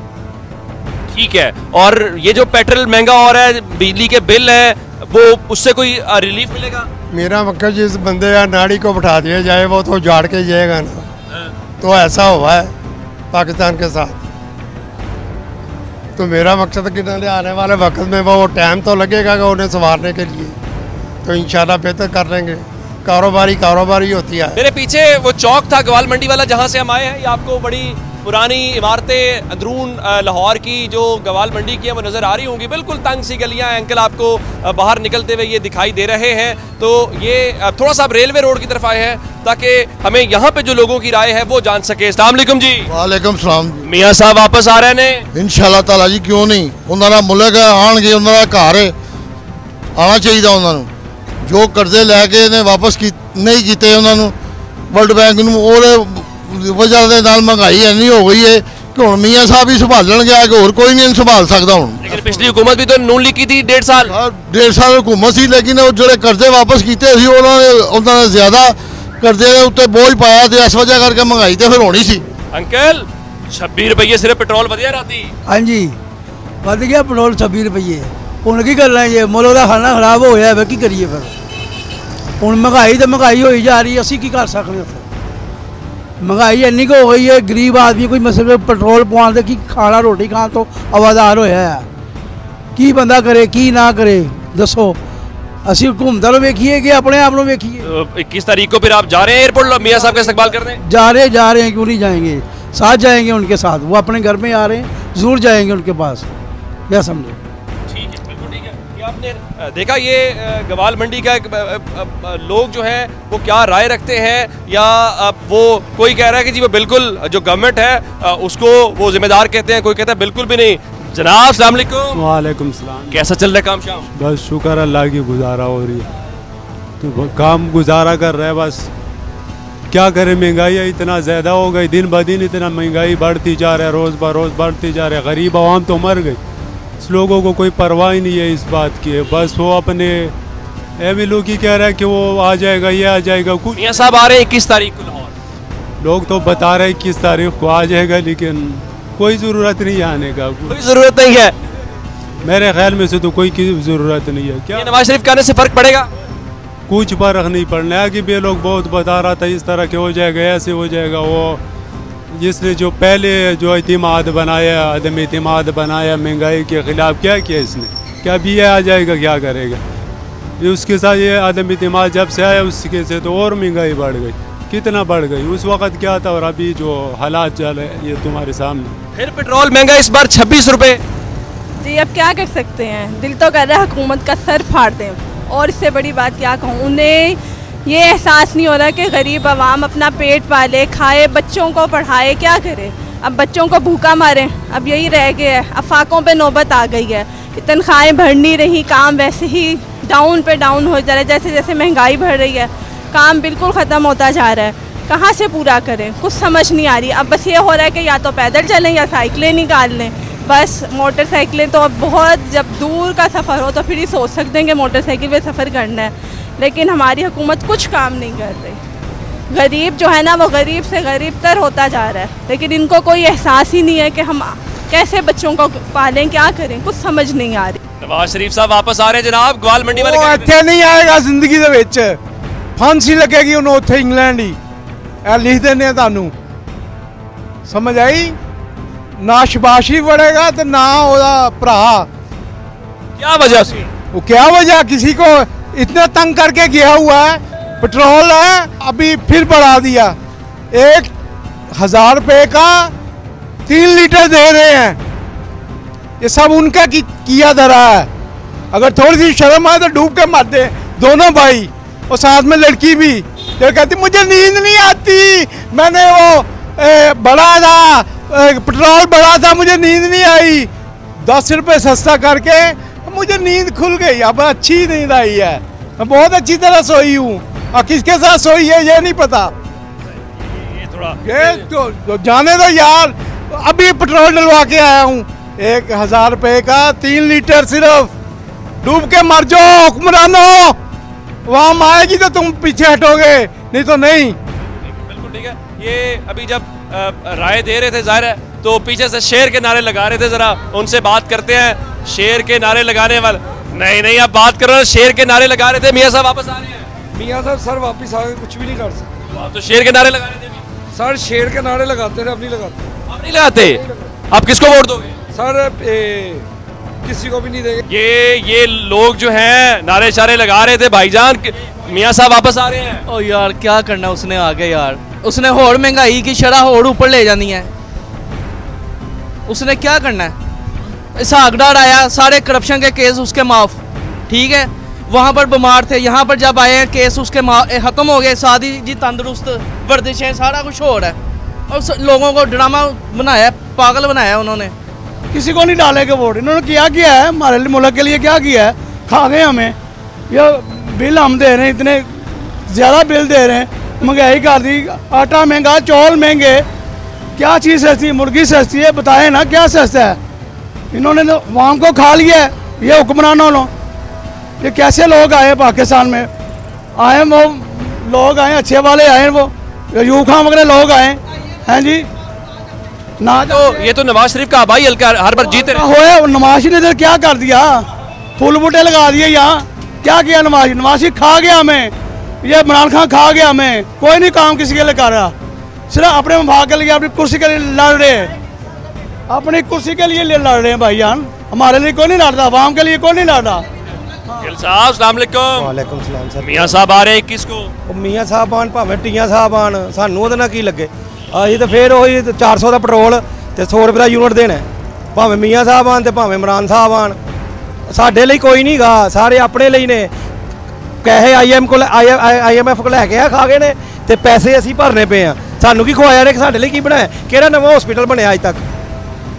ठीक है, और ये जो पेट्रोल महंगा हो रहा है, बिजली के बिल है, वो उससे कोई रिलीफ मिलेगा? मेरा मकसद जिस बंदे या नाड़ी को बैठा दिया जाए वो तो उजाड़ के जाएगा ना, तो ऐसा हुआ है पाकिस्तान के साथ। तो मेरा मकसद कि आने वाले वक्त में वो टाइम तो लगेगा कि उन्हें संवारने के लिए, तो इंशाल्लाह बेहतर कर लेंगे। कारोबारी होती है। मेरे पीछे वो चौक था गवाल मंडी वाला जहाँ से हम आए हैं, ये आपको बड़ी पुरानी इमारतें अंदरून लाहौर की जो गवाल मंडी की है वो नज़र आ रही होंगी, बिल्कुल तंग सी गलियाँ। अंकल आपको बाहर निकलते हुए ये दिखाई दे रहे हैं। तो ये थोड़ा सा आप रेलवे रोड की तरफ आए हैं ताकि हमें यहाँ पे जो लोगों की राय है वो जान सके। अस्सलाम वालेकुम जी। वालेकुम सलाम। मियाँ साहब वापस आ रहे हैं इंशाअल्लाह ताला जी, क्यों नहीं, उन्होंने मुल्क आएंगे, उन्होंने घर आना चाहिए, उन्होंने जो कर्जे लैके ने वापस नहीं किए, उन्होंने वर्ल्ड बैंक और वजह के नाल महंगाई इन्नी हो गई है कि हुण मियाँ साहब ही संभालणगे, आगे होर कोई नहीं संभाल सकता। हुण लेकिन पिछली हुकूमत भी तो नून लीग की थी 1.5 साल हुकूमत सी, लेकिन जो कर्जे वापस किए उन्होंने ज्यादा कर्जे के उत्ते बोझ पाया, तो इस वजह करके महंगाई तो फिर होनी सी। अंकल 26 रुपये सिर्फ पेट्रोल वधिया राती? हाँ जी वध गया पेट्रोल 26 रुपये। हुण की करना है, मुल्क का खाना खराब हो गया, की करिए फिर? हुण महंगाई तो महंगाई होई जा रही है, असीं की कर सकते उत्थे? महंगाई इन्नी हो गई है, गरीब आदमी कोई मसले पेट्रोल पवाने दे की खाना रोटी खान तो आवादार होया है, की बंदा करे की ना करे दसो? असी घूमता वेखिए कि अपने आप वेखिए? 21 तारीख को फिर आप जा रहे हैं एयरपोर्ट मियाँ साहब का इस्तकबाल करने? जा रहे हैं, क्यों नहीं जाएंगे, साथ जाएंगे उनके साथ, वो अपने घर में आ रहे हैं, जरूर जाएंगे उनके पास, क्या समझे? ठीक है, बिल्कुल ठीक है। ये आपने देखा ये गवाल मंडी का लोग जो है वो क्या राय रखते हैं, या वो कोई कह रहा है कि जी वो बिल्कुल जो गवर्नमेंट है उसको वो जिम्मेदार कहते हैं, कोई कहता है बिल्कुल भी नहीं। जनाब अस्सलाम वालेकुम। वालेकुम सलाम। कैसा चल रहा है काम शाम? बस शुक्र अल्लाह की, गुजारा हो रही है, तो काम गुजारा कर रहे हैं बस। क्या करें, महंगाई इतना ज़्यादा हो गई, दिन ब दिन इतना महंगाई बढ़ती जा रहा है, रोज़ ब रोज़ बढ़ती जा रहा है। गरीब आवाम तो मर गई, इस लोगों को कोई परवाह ही नहीं है इस बात की। बस वो अपने एमएलओ की कह रहा है कि वो आ जाएगा, ये आ जाएगा। कुछ मियां साहब आ रहे हैं 21 तारीख को लाहौर, लोग तो बता रहे हैं 21 तारीख को आ जाएगा, लेकिन कोई ज़रूरत नहीं है आने का, कोई ज़रूरत नहीं है मेरे ख्याल में से तो कोई की ज़रूरत नहीं है। क्या नवाज शरीफ के आने से फ़र्क पड़ेगा? कुछ फर्क नहीं पड़ना है कि ये लोग बहुत बता रहा था इस तरह के हो जाएगा, ऐसे हो जाएगा। वो जिसने जो पहले जो इतिमाद बनाया, अदम इतिमाद बनाया महंगाई के ख़िलाफ़, क्या किया इसने? क्या भी ये आ जाएगा, क्या करेगा? ये उसके साथ ये अदम इतिमाद जब से आया उसके से तो और महंगाई बढ़ गई, कितना बढ़ गई। उस वक़्त क्या था और अभी जो हालात चल रहे ये तुम्हारे सामने। फिर पेट्रोल महंगा इस बार 26 रुपये। जी अब क्या कर सकते हैं, दिल तो कर रहा है हुकूमत का सर फाड़ दें, और इससे बड़ी बात क्या कहूँ। उन्हें ये एहसास नहीं हो रहा कि गरीब आवाम अपना पेट पाले, खाए, बच्चों को पढ़ाए, क्या करे। अब बच्चों को भूखा मारें, अब यही रह गया है। अफाकों पे नौबत आ गई है, तनख्वाहें बढ़ नहीं रही, काम वैसे ही डाउन पे डाउन हो जा रहा है। जैसे जैसे महंगाई बढ़ रही है काम बिल्कुल ख़त्म होता जा रहा है। कहाँ से पूरा करें, कुछ समझ नहीं आ रही। अब बस ये हो रहा है कि या तो पैदल चलें या साइकिलें निकाल लें, बस मोटरसाइकिलें तो अब बहुत, जब दूर का सफ़र हो तो फिर ही सोच सकते हैं कि मोटरसाइकिल पे सफ़र करना है, लेकिन हमारी हुकूमत कुछ काम नहीं कर रही। गरीब जो है ना वो गरीब से गरीब तर होता जा रहा है, लेकिन इनको कोई एहसास ही नहीं है कि हम कैसे बच्चों को पालें, क्या करें, कुछ समझ नहीं आ रही। नवाज शरीफ साहब वापस आ रहे हैं जनाब, ग्वाल मंडी वाले इत्थे नहीं आएगा जिंदगी दे विच, फांसी लगेगी उन्होंने उत्थे इंग्लैंड ही। लिख देने तुहानू, समझ आई? ना शबाशी बढ़ेगा तो ना ओदा भरा क्या वजह उसकी? वो क्या वजह, किसी को इतना तंग करके गया हुआ है। पेट्रोल है अभी फिर बढ़ा दिया, 1000 रुपये का 3 लीटर दे रहे हैं। ये सब उनका किया धरा है। अगर थोड़ी सी शर्म आए तो डूब के मर दे दोनों भाई, और साथ में लड़की भी। तो कहती मुझे नींद नहीं आती, मैंने वो बढ़ा था, पेट्रोल बढ़ा था, मुझे नींद नहीं आई। 10 रुपये सस्ता करके मुझे नींद खुल गई, अब अच्छी नींद आई है, मैं बहुत अच्छी तरह सोई हूँ। और किसके साथ सोई है ये नहीं पता। ये तो जाने दो यार, अभी पेट्रोल डलवा के आया हूँ 1000 रुपये का 3 लीटर सिर्फ। डूब के मर जाओ हुक्मरानों, वहाँ आएगी तो तुम पीछे हटोगे, नहीं तो नहीं। बिल्कुल ठीक है। ये अभी जब राय दे रहे थे जाहिर है, तो पीछे से शेर के नारे लगा रहे थे, जरा उनसे बात करते हैं। शेर के नारे लगाने वाले नहीं आप बात करो, शेर के नारे लगा रहे थे। मियाँ साहब वापस आ रहे हैं? मियाँ साहब सर वापस आ गए, कुछ भी नहीं कर सकते। आप तो शेर के नारे लगा रहे थे सर, शेर के नारे लगाते थे, अब नहीं लगाते। अब नहीं लगाते? आप किसको वोट दोगे? सर किसी को भी नहीं देंगे। ये लोग जो हैं नारे शारे लगा रहे थे भाईजान, मियाँ साहब वापस आ रहे हैं। ओ यार क्या करना उसने आगे यार, उसने होड़ महंगाई की शरह होड़ ऊपर ले जानी है। उसने क्या करना है? सागडार आया, सारे करप्शन के केस उसके माफ, ठीक है। वहाँ पर बीमार थे, यहाँ पर जब आए हैं केस उसके खत्म हो गए। शादी जी तंदुरुस्त, वर्जिशें, सारा कुछ हो रहा है। और लोगों को ड्रामा बनाया, पागल बनाया उन्होंने। किसी को नहीं डालेंगे वोट। इन्होंने क्या है हमारे मुल्क के लिए, क्या किया है? खा गए हमें। ये बिल हम दे रहे हैं, इतने ज़्यादा बिल दे रहे हैं, महंगाई कर दी, आटा महंगा, चौल महंगे, क्या चीज़ सस्ती है? मुर्गी सस्ती है, बताए ना क्या सस्ता है? इन्होंने तो वाम को खा लिया है, ये हुक्मरानों ने। ये कैसे लोग आए पाकिस्तान में? आए वो लोग आए अच्छे वाले आए, वो यूं खां वगैरह लोग आए हैं जी ना। तो ये तो नवाज शरीफ का आबाई हल्का हर बार जीते रहे। नवाज ने इधर क्या कर दिया? फूल बूटे लगा दिए यहाँ, क्या किया नवाज? नवाज खा गया हमें, ये इमरान खान खा गया हमें। कोई नहीं काम किसी के लिए कर रहा, सिर्फ अपने मफाद के लिए, अपनी कुर्सी के लिए लड़ रहे हैं, अपनी कुर्सी के लिए लड़ रहे हैं भाईजान। हमारे लिए कोई नहीं लड़ता, आवाम के लिए कोई नहीं लड़ता। वालेकुम सलाम सर। मियाँ साहब आ रहे हैं 21 को। मियाँ साहब आन भावें टियाँ साहब आन, सानू ਉਹਦੇ ਨਾਲ ਕੀ ਲੱਗੇ? ਅਸੀਂ ਤਾਂ ਫੇਰ ਉਹੀ 400 ਦਾ ਪੈਟਰੋਲ ਤੇ 100 ਰੁਪਏ ਦਾ ਯੂਨਿਟ ਦੇਣਾ, ਭਾਵੇਂ ਮੀਆਂ ਸਾਹਿਬ ਆਣ ਤੇ ਭਾਵੇਂ ਇਮਰਾਨ ਸਾਹਿਬ ਆਣ। ਸਾਡੇ ਲਈ ਕੋਈ ਨਹੀਂਗਾ, ਸਾਰੇ ਆਪਣੇ ਲਈ ਨੇ। ਪੈਸੇ IMF ਕੋਲ ਲੈ ਕੇ ਆ ਖਾ ਗਏ ਨੇ, ਤੇ ਪੈਸੇ ਅਸੀਂ ਭਰਨੇ ਪਏ ਆ। ਸਾਨੂੰ ਕੀ ਖਵਾਇਆ ਨੇ? ਸਾਡੇ ਲਈ ਕੀ ਬਣਾਇਆ? ਕਿਹੜਾ ਨਵਾਂ ਹਸਪੀਟਲ ਬਣਿਆ ਅੱਜ ਤੱਕ?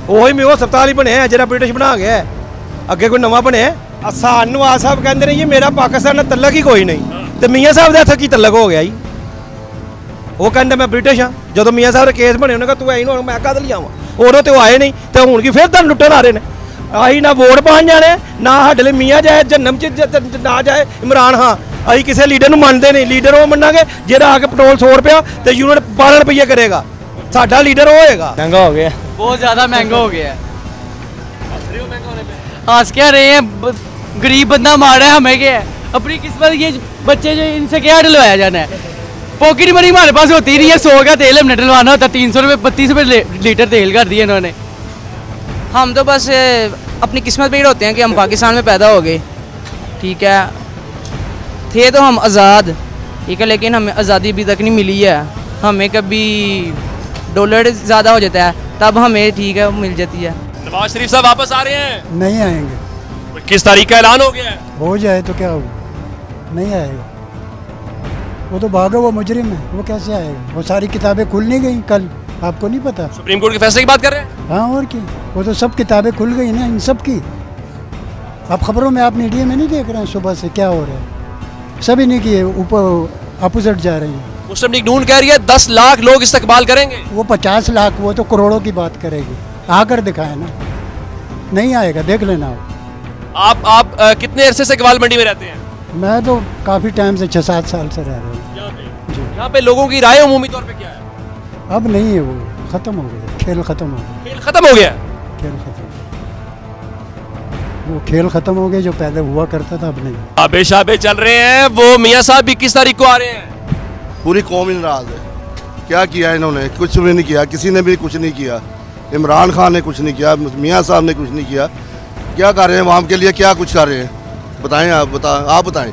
ਉਹੀ ਮਿਓ ਹਸਪਤਾਲ ਹੀ ਬਣਿਆ ਜਿਹੜਾ ਬ੍ਰਿਟਿਸ਼ ਬਣਾ ਗਿਆ, ਅੱਗੇ ਕੋਈ ਨਵਾਂ ਬਣਿਆ? ਸਾਨੂੰ ਆ ਸਾਹਿਬ ਕਹਿੰਦੇ ਨੇ ਜੀ ਮੇਰਾ ਪਾਕਿਸਤਾਨ ਨਾਲ ਤਲਕ ਹੀ ਕੋਈ ਨਹੀਂ, ਤੇ ਮੀਆਂ ਸਾਹਿਬ ਦਾ ਇੱਥੇ ਕੀ ਤਲਕ ਹੋ ਗਿਆ ਜੀ? ਉਹ ਕਹਿੰਦੇ ਮੈਂ ਬ੍ਰਿਟਿਸ਼ ਹਾਂ। ਜਦੋਂ ਮੀਆਂ ਸਾਹਿਬ ਦੇ ਕੇਸ ਬਣੇ ਉਹਨੇ ਕਿਹਾ ਤੂੰ ਐਂ ਨੂੰ ਮੈਂ ਕਦ ਲਿਆਵਾਂ? ਉਦੋਂ ਤੇ ਉਹ ਆਏ ਨਹੀਂ, ਤੇ ਹੁਣ ਕੀ ਫਿਰ ਤੁਹਾਨੂੰ ਲੁੱਟਣ ਆ ਰਹੇ ਨੇ? ਆਹੀ ਨਾ ਵੋਟ ਪਾਉਣ ਜਾਣੇ, ਨਾ ਸਾਡੇ ਲਈ ਮੀਆਂ ਜਾਏ ਜਨਮ ਚ ਨਾ ਜਾਏ ਇਮਰਾਨ। ਹਾਂ ਅਸੀਂ ਕਿਸੇ ਲੀਡਰ ਨੂੰ ਮੰਨਦੇ ਨਹੀਂ, ਲੀਡਰ ਉਹ ਮੰਨਾਂਗੇ ਜਿਹੜਾ ਆ ਕੇ ਪੈਟਰੋਲ 100 रुपया ਤੇ यूनिट 12 रुपये ਕਰੇਗਾ। ਸਾਡਾ ਲੀਡਰ ਉਹ ਹੋਏਗਾ। महंगा हो गया, बहुत ज़्यादा महंगा हो गया। आज क्या रहे हैं, गरीब बंदा मार रहा है, हमें क्या है? अपनी किस्मत, ये बच्चे जो इनसे क्या डलवाया जाना है? पॉकेट मनी हमारे पास होती नहीं है। 100 का तेल हमने डलवाना होता, 300 रुपये 32 रुपये लीटर तेल कर दिए इन्होंने। हम तो बस अपनी किस्मत पे ही होते हैं कि हम पाकिस्तान में पैदा हो गए, ठीक है। थे तो हम आज़ाद, ठीक है, लेकिन हमें आज़ादी अभी तक नहीं मिली है। हमें कभी डॉलर ज़्यादा हो जाता है तब हमें ठीक है मिल जाती है। नवाज शरीफ साहब वापस आ रहे हैं? नहीं आएंगे। किस तारीख का ऐलान हो गया है? हो जाए तो क्या होगा, नहीं आएगा। वो तो भागा हुआ मुजरिम है, वो कैसे आएगा? वो सारी किताबें खुल नहीं गई कल, आपको नहीं पता? सुप्रीम कोर्ट के फैसले की बात कर रहे हैं? हाँ और क्या, वो तो सब किताबें खुल गई ना इन सब की। आप खबरों में, आप मीडिया में नहीं देख रहे हैं सुबह से क्या हो रहा है? सभी नहीं किए, ऊपर अपोजिट जा रही है। मुस्लिम लीग नून कह रही है 10 लाख लोग इस्तकबाल करेंगे। वो 50 लाख, वो तो करोड़ों की बात करेगी। आकर दिखाए ना, नहीं आएगा, देख लेना आप कितने अरसे से ग्वाल मंडी में रहते हैं? मैं तो काफ़ी टाइम से 6-7 साल से रह रहा हूँ यहाँ पे लोगों की राय उमूमी तौर पे क्या है? अब नहीं है, वो ख़त्म हो गया, खेल ख़त्म हो गया। खेल खत्म हो गया? खेल खत्म, वो खेल खत्म हो गया जो पहले हुआ करता था, अब नहीं। आबे शाबे चल रहे हैं। वो मियाँ साहब 21 तारीख को आ रहे हैं। पूरी कौम ही नाराज है। क्या किया इन्होंने? कुछ भी नहीं किया, किसी ने भी कुछ नहीं किया। इमरान खान ने कुछ नहीं किया, मियाँ साहब ने कुछ नहीं किया। क्या कर रहे हैं आवाम के लिए, क्या कुछ कर रहे हैं बताएं, आप बताएं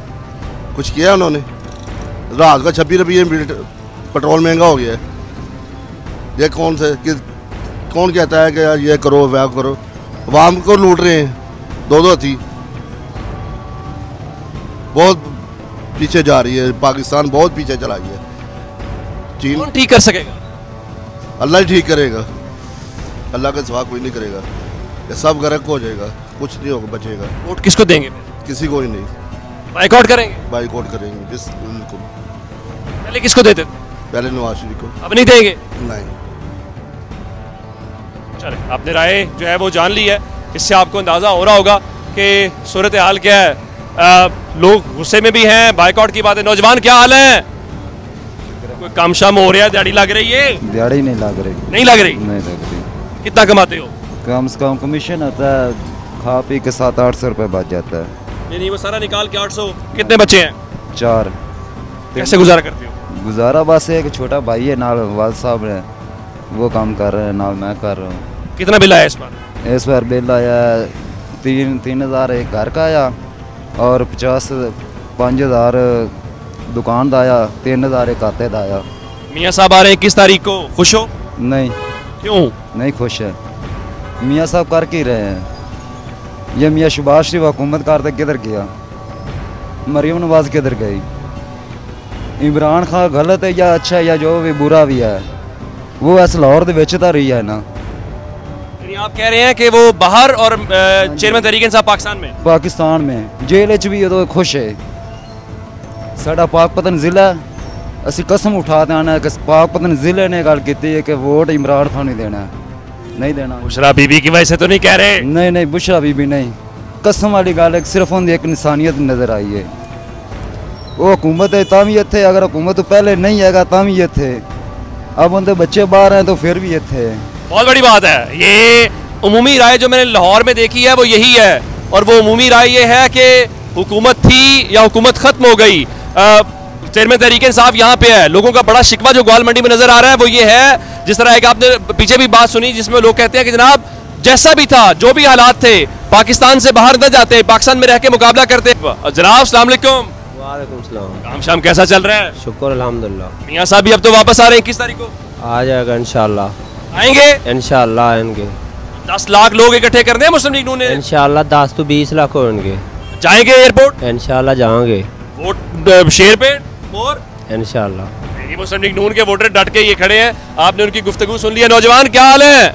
कुछ किया उन्होंने? रात का 26 रुपये पेट्रोल महंगा हो गया है। ये कौन कहता है कि यार ये करो वह करो? आवाम को लूट रहे हैं दो हथी। बहुत पीछे जा रही है पाकिस्तान, बहुत पीछे चला गया। चीन कौन ठीक कर सकेगा? अल्लाह ही ठीक करेगा, अल्लाह का सिवा कोई नहीं करेगा। ये सब गर्क हो जाएगा, कुछ नहीं होगा, बचेगा। वोट किसको देंगे? किसी को ही नहीं। बाइकआउट करेंगे? बाइकआउट करेंगे बिल्कुल। पहले किसको देते थे? पहले नवाज शरीफ को। अब नहीं देंगे? नहीं। चले, आपने राय जो है वो जान ली है। इससे आपको अंदाज़ा हो रहा होगा कि सूरत हाल क्या है। लोग गुस्से में भी हैं, बाइकआउट की बात है। नौजवान क्या हाल है? कोई काम शाम हो रहा है? दिहाड़ी लग रही है? दिहाड़ी नहीं लग रही। नहीं लग रही? नहीं लग रही। कितना कमाते हो? कम से कम कमीशन आता है, खा पी के 700-800 रुपये बच जाता है। नहीं, वो सारा निकाल के 800। कितने बच्चे हैं? 4। कैसे गुजारा करते हो? गुजारा बस एक छोटा भाई है, नाल वाल साहब है, वो काम कर रहे हैं, नाल मैं कर रहा हूँ। कितना बिल आया इस बार? इस बार बिल आया 3,000 एक घर का आया और 5,000 दुकान का आया, 3,000 एक खाते का आया। मियाँ साहब आ रहे हैं 21 तारीख को, खुश हो? नहीं। क्यों नहीं खुश है? मियाँ साहब कर के रहे हैं। ये मियाँ शहबाज शरीफ हुकूमत करते किधर गया? मरीम नवाज किधर गई? इमरान खान गलत है या अच्छा है या जो भी बुरा भी है, वो ऐसा लाहौर दे विच तां रही है ना। आप कह रहे हैं कि वो बाहर और चेयरमैन तहरीक इंसाफ पाकिस्तान में जेल च भी उदों खुश है। साडा पाकपतन जिला, असी कसम उठाते आना कि पाकपतन जिले ने गल की है कि वोट इमरान खान ही देना है, नहीं देना। बुशरा बीबी की वजह से तो नहीं कह रहे? नहीं नहीं, बुशरा बीबी नहीं, कसम वाली गल है। सिर्फ उनकी एक इंसानियत नज़र आई है। वो हुकूमत है तां भी इत्थे, अगर हुकूमत तो पहले नहीं है तां भी इत्थे, अब उनके बच्चे बाहर हैं तो फिर भी इत्थे। बहुत बड़ी बात है। ये उमूमी राय जो मैंने लाहौर में देखी है वो यही है, और वो उमूमी राय ये है कि हुकूमत थी या हुकूमत खत्म हो गई। चेयरमैन तहरीक इंसाफ यहाँ पे है। लोगों का बड़ा शिकवा जो ग्वाल मंडी में नजर आ रहा है वो ये है, जिस तरह एक आपने पीछे भी बात सुनी जिसमें लोग कहते हैं कि जनाब जैसा भी था, जो भी हालात थे, पाकिस्तान से बाहर न जाते, पाकिस्तान में रह के मुकाबला करते। जनाब अस्सलाम वालेकुम। वालेकुम सलाम। काम शाम कैसा चल रहा है? शुक्र अल्हम्दुलिल्लाह। मियाँ साहब भी अब तो वापस आ रहे हैं 21 तारीख को? आ जाएगा इंशाल्लाह। आएंगे? इंशाल्लाह आएंगे। 10 लाख लोग इकट्ठे करने हैं मुस्लिम लीग ने? इंशाल्लाह 10 तो 20 लाख होंगे। जाएंगे एयरपोर्ट? इंशाल्लाह जाएंगे। वोट शेर पे और इंशाल्लाह। मुस्लिम लीग नून के वोटर डट के ये खड़े हैं। आपने उनकी गुफ्तगू सुन लिया। नौजवान क्या हाल है?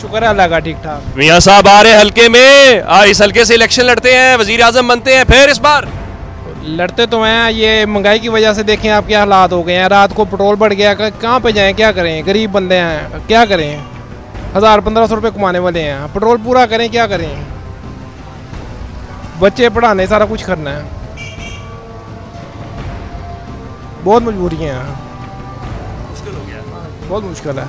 शुक्र है अल्लाह का, ठीक ठाक। मियाँ साहब आ रहे हल्के में, इस हल्के से इलेक्शन लड़ते हैं, वजीर आजम बनते हैं फिर इस बार? लड़ते तो हैं, ये महंगाई की वजह से देखें आप क्या हालात हो गए हैं। रात को पेट्रोल बढ़ गया, कहाँ पे जाएं, क्या करें? गरीब बंदे हैं, क्या करें? 1000-1500 रुपये कमाने वाले हैं, पेट्रोल पूरा करें, क्या करें? बच्चे पढ़ाने, सारा कुछ करना है, बहुत मजबूरियाँ हैं, मुश्किल हो गया, बहुत मुश्किल है।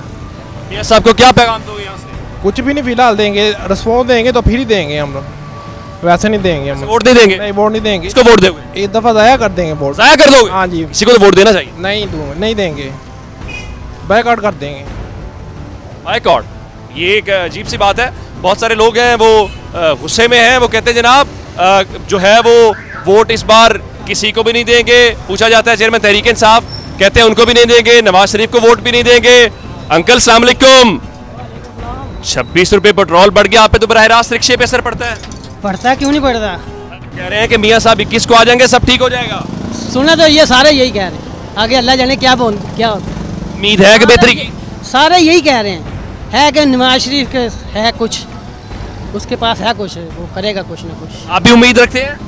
मियाँ साहब को क्या पैगाम दोगे यहाँ से? कुछ भी नहीं, फिलहाल देंगे, रिस्पॉन्स देंगे तो फिर ही देंगे हम लोग, वैसे नहीं देंगे हम। वोट नहीं देंगे? नहीं, वोट नहीं देंगे। किसको वोट दोगे? एक दफ़ा ज़ाया कर देंगे वोट। ज़ाया कर दोगे? हाँ जी। किसी को तो वोट देना चाहिए। नहीं दूंगा, नहीं देंगे, बाइकआउट कर देंगे। बाइकआउट, ये एक अजीब सी बात है। बहुत सारे लोग हैं वो गुस्से में हैं, वो कहते हैं जनाब जो है वो वोट इस बार किसी को भी नहीं देंगे। पूछा जाता है चेयरमैन तहरीक इंसाफ, कहते हैं उनको भी नहीं देंगे, नवाज शरीफ को वोट भी नहीं देंगे। अंकल सलाम अलैकुम। 26 रुपये पेट्रोल बढ़ गया, आप पे तो बराह रास्त रिक्शे पे असर पड़ता है? पड़ता है, क्यों नहीं पड़ता? कह रहे हैं कि मियाँ साहब 21 को आ जाएंगे, सब ठीक हो जाएगा। सुना तो ये सारे यही कह रहे हैं, आगे अल्लाह जाने क्या उम्मीद है कि बेहतरी की? सारे यही कह रहे हैं, है कि नवाज शरीफ के है कुछ, उसके पास है कुछ, वो करेगा कुछ ना कुछ। आप भी उम्मीद रखते हैं?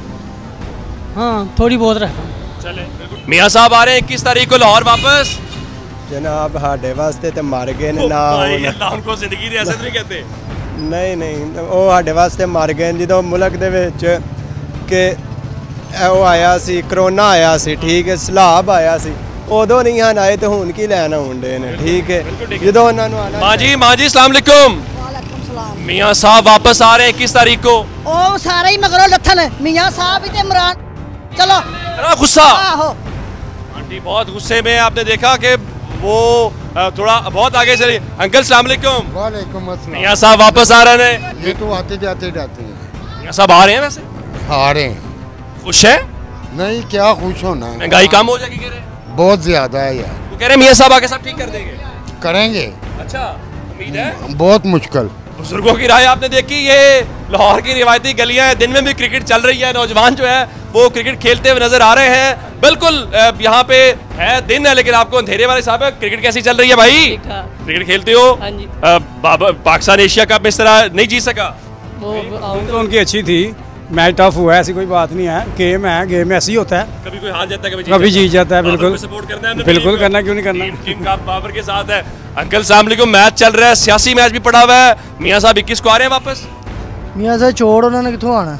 हाँ, थोड़ी बहुत रखता हूँ। चले, मियाँ साहब आ रहे हैं 21 तारीख को लाहौर वापस। जनाब साढ़े वास्ते तो मर गए ना, अल्लाह उनको जिंदगी दे, ऐसे नहीं कहते। नहीं वो साढ़े वास्ते मर गए जो मुल्क दे विच कि वो आया सी, करोना आया सी, ठीक है, सैलाब आया सी, उदों नहीं हन आए तो हुण की लैन आउंडे ने, ठीक है, जो उन्होंने आना। माँ जी अस्सलाम वालेकुम। मियाँ साहब वापस आ रहे हैं 21 तारीख को। ओ सारे ही मगरों लथन, मियाँ साहब ही ते इमरान। चलो, इतना गुस्सा? आंटी बहुत गुस्से में। आपने देखा कि वो थोड़ा बहुत आगे चलिए। अंकल सलाम अलैकुम। वालेकुम अस्सलाम। मियाँ साहब वापस आ रहे हैं? ये तो आते जाते जाते हैं। मियाँ साहब आ रहे हैं वैसे? आ रहे हैं। खुश है? नहीं, क्या खुश होना है, महंगाई कम हो जाएगी कह रहे हैं? बहुत ज्यादा है यार। वो कह रहे हैं मियाँ साहब आके सब ठीक कर देंगे। करेंगे। अच्छा, उम्मीद है? बहुत मुश्किल। बुजुर्गों की राय आपने देखी, ये लाहौर की रिवायती गलियां हैं, दिन में भी क्रिकेट चल रही है, नौजवान जो है वो क्रिकेट खेलते हुए नजर आ रहे हैं। बिल्कुल यहाँ पे है, दिन है, लेकिन आपको अंधेरे वाले साहब क्रिकेट कैसी चल रही है भाई? क्रिकेट खेलते हो? पाकिस्तान एशिया कप में इस तरह नहीं जीत सका? तो उनकी अच्छी थी, मैच टफ हुआ है, ऐसी कोई बात नहीं है, गेम ऐसी होता है, कभी कोई हार जाता है, कभी जीत जाता है। बिल्कुल सपोर्ट करना है, बिल्कुल करना, क्यों नहीं करना। टीम का बाबर के साथ है। अंकल सलाम अलैकुम। मैच चल रहा है, सियासी मैच भी पड़ा हुआ है। मियाँ साहब 21 को आ रहे हैं वापस? मियाँ साहब चोर उन्होंने कितों आना?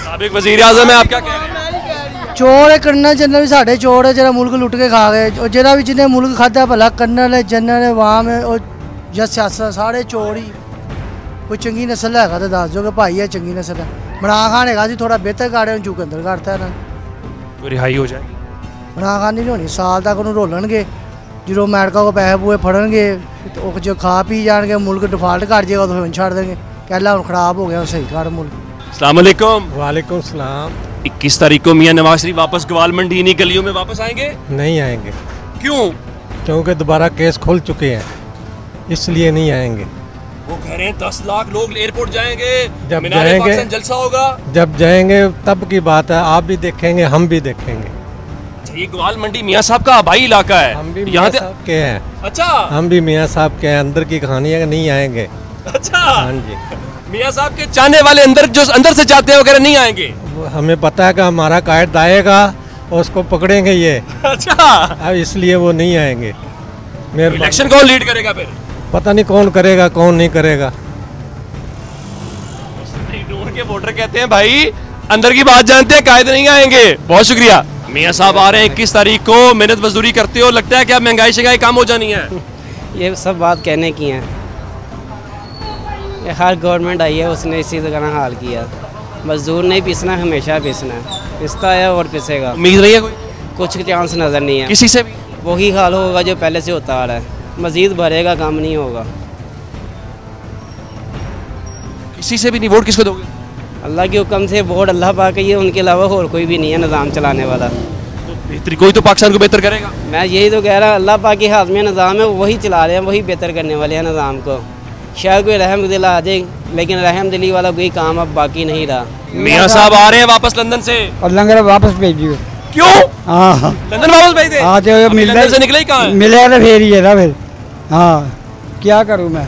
साबिक वजीर आजम है, आप क्या कह रहे हैं? चोर करना जनरल भी साढ़े चोर है, जरा मुल्क लुट के खा गए, और जरा भी जिन्हें मुल्क खादा भला कर्नल है, जनरल है, वाम है और या सियासत, सारे चोर ही। कोई चंगी नस्ल है तो दस दो कि भाई है चंगी नस्ल है। इमरान खान है जी थोड़ा बेहतर काटे चुक अंदर करता है ना, कोई रिहाई हो जाएगी? इमरान खान नहीं होनी, साल तक उन्होंने रोलणगे, जो अमेरिका को पैसे पूए फड़नगे, तो जो खा पी जाएंगे, मुल्क डिफाल्ट कर जाएगा तो फिर छड़ देंगे, कहला हम खराब हो गया, सही कर मुल्क। अस्सलाम वालेकुम। वालेकुम सलाम। 21 तारीख को मियाँ नवाज शरीफ वापस गवाल मंडी इन्हीं गलियों में वापस आएंगे? नहीं आएंगे। क्यों? क्योंकि दोबारा केस खुल चुके हैं, इसलिए नहीं आएंगे। वो कह रहे हैं 10 लाख लोग एयरपोर्ट जाएंगे, जब जाएंगे जलसा होगा। जब जाएंगे तब की बात है, आप भी देखेंगे, हम भी देखेंगे। अच्छा, ये गवाल मंडी मियाँ साहब का आबाई इलाका है, हम भी मियाँ साहब के हैं। अच्छा, हम भी मियाँ साहब के हैं, अंदर की कहानी है, नहीं आएंगे। अच्छा, हाँ जी। मियाँ साहब के चाहने वाले अंदर जो अंदर से जाते हैं वगैरह नहीं आएंगे? हमें पता है कि हमारा कायद आएगा और उसको पकड़ेंगे ये। अच्छा, अब इसलिए वो नहीं आएंगे। इलेक्शन कौन लीड करेगा फिर? पता नहीं कौन करेगा कौन नहीं करेगा। दूर के वोटर कहते हैं भाई अंदर की बात जानते हैं, कायदे नहीं आएंगे। बहुत शुक्रिया। मियाँ साहब आ रहे हैं 21 तारीख को, मेहनत मजदूरी करते हो, लगता है कि अब महंगाई शंगाई कम हो जानी है? ये सब बात कहने की है, हर गवर्नमेंट आई है उसने इसी तरह हाल किया। मजदूर नहीं पिसना, हमेशा पिसना है, पिसता है और पिसेगा। उम्मीद नहीं है कोई? कुछ चांस नज़र नहीं है किसी से भी? वही हाल होगा जो पहले से होता आ रहा है, मजीद भरेगा, काम नहीं होगा। किसी से भी नहीं? वोट किसको दोगे? अल्लाह के हुक्म से वोट अल्लाह पाक ही है, उनके अलावा और कोई भी नहीं है निज़ाम चलाने वाला। तो बेहतरी कोई तो पाकिस्तान को बेहतर करेगा। मैं यही तो कह रहा, अल्लाह पाक के हाथ में निज़ाम है, वही चला रहे हैं, वही बेहतर करने वाले हैं निज़ाम को। शायद कोई रहम दिल आ जाए, लेकिन रहम दिली वाला कोई काम अब बाकी नहीं रहा। मियाँ साहब आ रहे हैं वापस लंदन से, और लंगर वापस भेज दियो। क्यों? हाँ, लंदन वापस भेज दे? हाँ, तो लंदन से निकले ही कहाँ है? मिले तो फिर ही है ना फिर। हाँ, क्या करूँ मैं,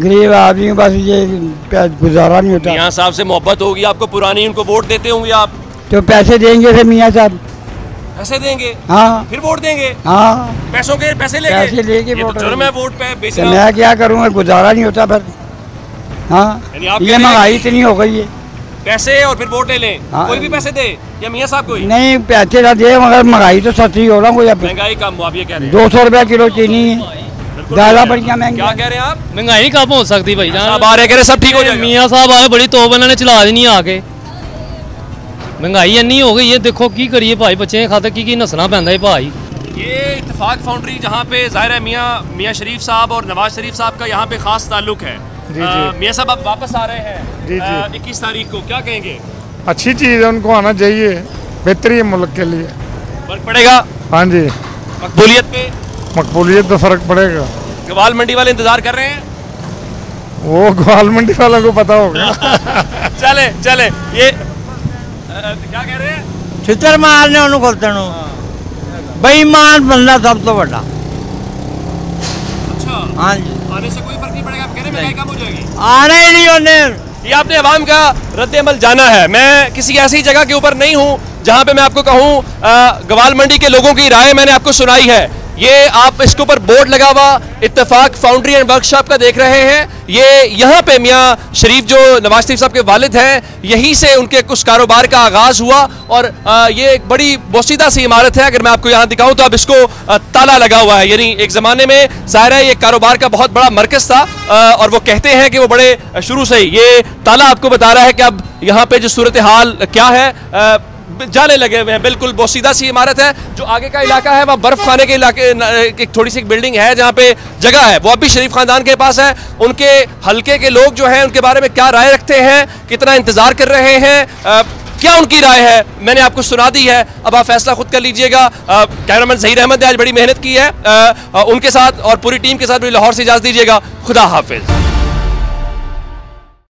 गरीब आदमी, बस ये गुजारा नहीं होता। मियाँ साहब से मोहब्बत होगी आपको पुरानी, उनको वोट देते होंगे आप? तो पैसे देंगे फिर मियाँ साहब, पैसे देंगे? हाँ, फिर वोट देंगे? हाँ, पैसों के पैसे लेके? पैसे लेके ये तो वोट जुर्म है वोट पे तो बेचना। मैं क्या करूँगा, गुजारा नहीं होता फिर। हाँ, यानी आप ये महंगाई इतनी हो गई है। पैसे और फिर वोट ले लें? हाँ। कोई भी पैसे दे या मियाँ साहब कोई? नहीं, पैसे ना दे, मगर महंगाई तो सस्ती हो रहा कोई। महंगाई कम हो, आप ये कह रहे हैं? 200 रुपया किलो चीनी है, दाला बढ़िया महंगी। क्या कह रहे हैं आप? महंगाई कम हो सकती भाई जान। साहब आ रहे, कह रहे सब ठीक हो जाएगा। मियाँ साहब आए, बड़ी तोब इन्होंने चला देनी आके। महंगाई इन्नी हो गई है, देखो की करिए भाई, बच्चे खाते की नसना पैंदा है भाई। ये इत्तेफाक फाउंड्री जहाँ पे जाहिर है मियाँ शरीफ साहब और नवाज शरीफ साहब का यहाँ पे खास ताल्लुक है। मियाँ साहब आप वापस आ रहे हैं 21 तारीख को, क्या कहेंगे? अच्छी चीज़ है, उनको आना चाहिए, बेहतरी है मुल्क के लिए। फर्क पड़ेगा? हाँ जी। मकबूलियत पे? मकबूलियत तो फर्क पड़ेगा। गवाल मंडी वाले इंतजार कर रहे हैं? वो गवाल मंडी वालों को पता होगा। चले चले, ये क्या कह रहे हैं? छितर मारने उन्होंने खोलते बेईमान बनना सब तो बड़ा। अच्छा, हाँ जी, आने से कोई फर्क नहीं पड़ेगा? आप कह रहे हैं महंगाई कम हो जाएगी? आना ही नहीं उन्हें। ये आपने अवाम का रद्द-ए-अमल जाना है। मैं किसी ऐसी जगह के ऊपर नहीं हूँ जहाँ पे मैं आपको कहूँ गवाल मंडी के लोगों की राय मैंने आपको सुनाई है। ये आप इसके ऊपर बोर्ड लगा हुआ इत्तेफाक फाउंड्री एंड वर्कशॉप का देख रहे हैं। ये यहाँ पे मियाँ शरीफ जो नवाज शरीफ साहब के वालिद हैं, यहीं से उनके कुछ कारोबार का आगाज़ हुआ और ये एक बड़ी बोसीदा सी इमारत है। अगर मैं आपको यहाँ दिखाऊँ तो अब इसको ताला लगा हुआ है, यानी एक ज़माने में ज़ाहिर है ये कारोबार का बहुत बड़ा मरकज़ था और वो कहते हैं कि वो बड़े शुरू से ही ये ताला आपको बता रहा है कि अब यहाँ पे जो सूरत हाल क्या है। जाले लगे हुए हैं। बिल्कुल बहुत सीधा सी इमारत है। जो आगे का इलाका है वह बर्फ खाने के इलाके, एक थोड़ी सी बिल्डिंग है जहाँ पे जगह है, वो अभी शरीफ खानदान के पास है। उनके हल्के के लोग जो हैं उनके बारे में क्या राय रखते हैं, कितना इंतजार कर रहे हैं, क्या उनकी राय है, मैंने आपको सुना दी है। अब आप फैसला खुद कर लीजिएगा। कैमरामैन ज़हीर अहमद ने आज बड़ी मेहनत की है, उनके साथ और पूरी टीम के साथ भी लाहौर से इजाज़त दीजिएगा। खुदा हाफिज।